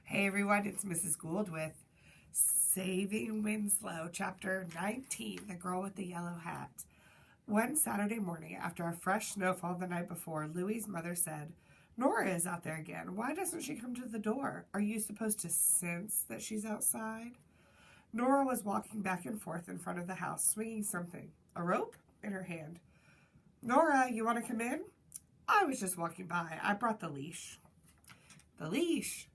Hey everyone, it's Mrs. Gould with Saving Winslow, Chapter 19, The Girl with the Yellow Hat. One Saturday morning, after a fresh snowfall the night before, Louie's mother said, "Nora is out there again. Why doesn't she come to the door? Are you supposed to sense that she's outside?" Nora was walking back and forth in front of the house, swinging something, a rope, in her hand. "Nora, you want to come in?" "I was just walking by. I brought the leash." "The leash?"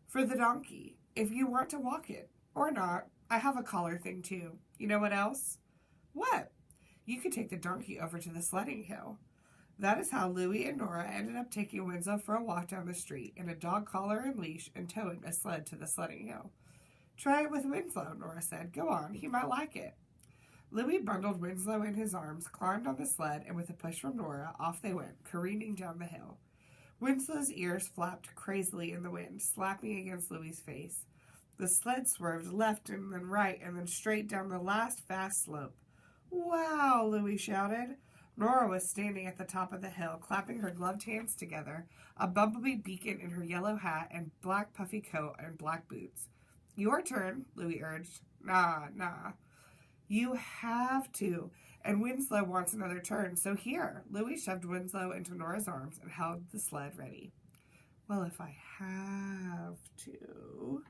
"For the donkey, if you want to walk it. Or not. I have a collar thing too. You know what else?" "What?" "You could take the donkey over to the sledding hill." That is how Louie and Nora ended up taking Winslow for a walk down the street in a dog collar and leash and towing a sled to the sledding hill. "Try it with Winslow," Nora said. "Go on, he might like it." Louie bundled Winslow in his arms, climbed on the sled, and with a push from Nora, off they went, careening down the hill. Winslow's ears flapped crazily in the wind, slapping against Louie's face. The sled swerved left and then right and then straight down the last fast slope. "Wow!" Louie shouted. Nora was standing at the top of the hill, clapping her gloved hands together, a bumblebee beacon in her yellow hat and black puffy coat and black boots. "Your turn," Louie urged. Nah. "You have to. And Winslow wants another turn, so here." Louie shoved Winslow into Nora's arms and held the sled ready. "Well, if I have to."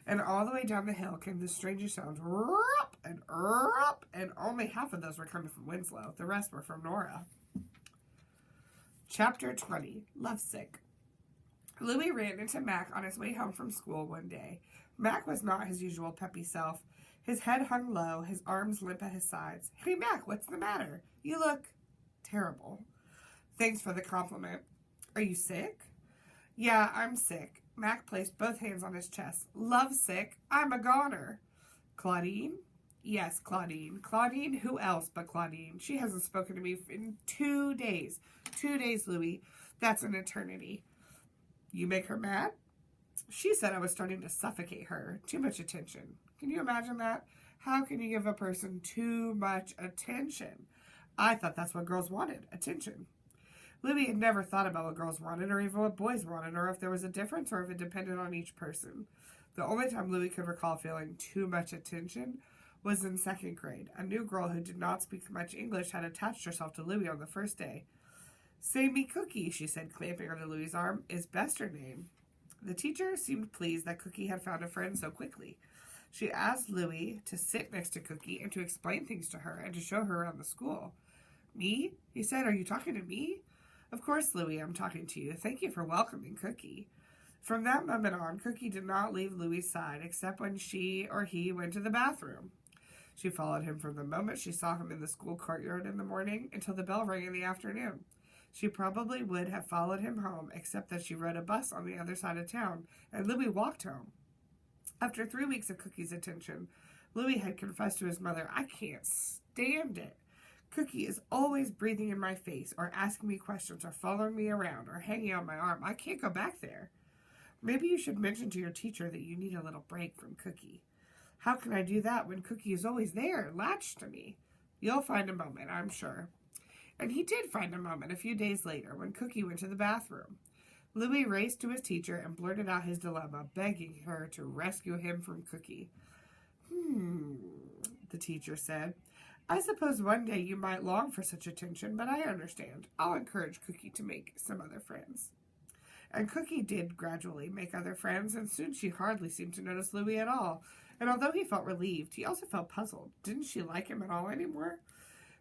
And all the way down the hill came the strangest sounds, rup and rup, and only half of those were coming from Winslow. The rest were from Nora. Chapter 20, Lovesick. Louie ran into Mac on his way home from school one day. Mac was not his usual peppy self. His head hung low, his arms limp at his sides. "Hey, Mac, what's the matter? You look terrible." "Thanks for the compliment." "Are you sick?" "Yeah, I'm sick." Mac placed both hands on his chest. "Lovesick? I'm a goner." "Claudine?" "Yes, Claudine. Claudine, who else but Claudine? She hasn't spoken to me in 2 days. 2 days, Louie. That's an eternity." "You make her mad?" "She said I was starting to suffocate her. Too much attention." Can you imagine that? How can you give a person too much attention? I thought that's what girls wanted, attention. Louie had never thought about what girls wanted or even what boys wanted or if there was a difference or if it depended on each person. The only time Louie could recall feeling too much attention was in second grade. A new girl who did not speak much English had attached herself to Louie on the first day. "Say me Cookie," she said, clamping under Louie's arm. "Is best her name." The teacher seemed pleased that Cookie had found a friend so quickly. She asked Louie to sit next to Cookie and to explain things to her and to show her around the school. "Me?" he said. "Are you talking to me?" "Of course, Louie, I'm talking to you. Thank you for welcoming Cookie." From that moment on, Cookie did not leave Louie's side except when she or he went to the bathroom. She followed him from the moment she saw him in the school courtyard in the morning until the bell rang in the afternoon. She probably would have followed him home except that she rode a bus on the other side of town and Louie walked home. After 3 weeks of Cookie's attention, Louie had confessed to his mother, "I can't stand it. Cookie is always breathing in my face or asking me questions or following me around or hanging on my arm. I can't go back there." "Maybe you should mention to your teacher that you need a little break from Cookie." "How can I do that when Cookie is always there, latched to me?" "You'll find a moment, I'm sure." And he did find a moment a few days later when Cookie went to the bathroom. Louie raced to his teacher and blurted out his dilemma, begging her to rescue him from Cookie. The teacher said. "I suppose one day you might long for such attention, but I understand. I'll encourage Cookie to make some other friends." And Cookie did gradually make other friends, and soon she hardly seemed to notice Louie at all. And although he felt relieved, he also felt puzzled. Didn't she like him at all anymore?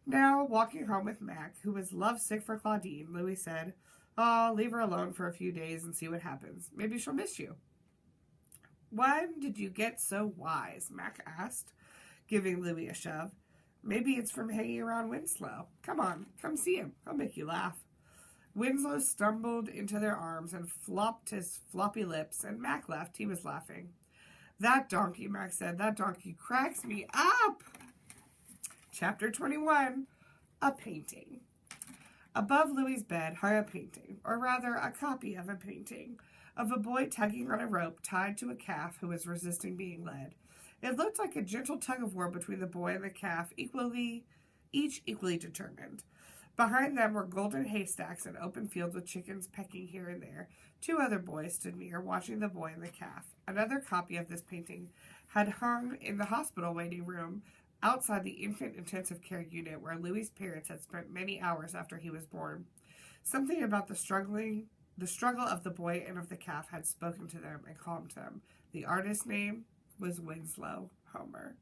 Now, walking home with Mac, who was lovesick for Claudine, Louie said, "Oh, leave her alone for a few days and see what happens. Maybe she'll miss you." "When did you get so wise?" Mac asked, giving Louie a shove. "Maybe it's from hanging around Winslow. Come on, come see him. He'll make you laugh." Winslow stumbled into their arms and flopped his floppy lips, and Mac left. He was laughing. "That donkey," Mac said, "that donkey cracks me up." Chapter 21, A Painting. Above Louie's bed hung a painting, or rather a copy of a painting, of a boy tugging on a rope tied to a calf who was resisting being led. It looked like a gentle tug of war between the boy and the calf, each equally determined. Behind them were golden haystacks and open fields with chickens pecking here and there. Two other boys stood near, watching the boy and the calf. Another copy of this painting had hung in the hospital waiting room outside the infant intensive care unit where Louis's parents had spent many hours after he was born. Something about the struggle of the boy and of the calf had spoken to them and calmed them. The artist's name was Winslow Homer.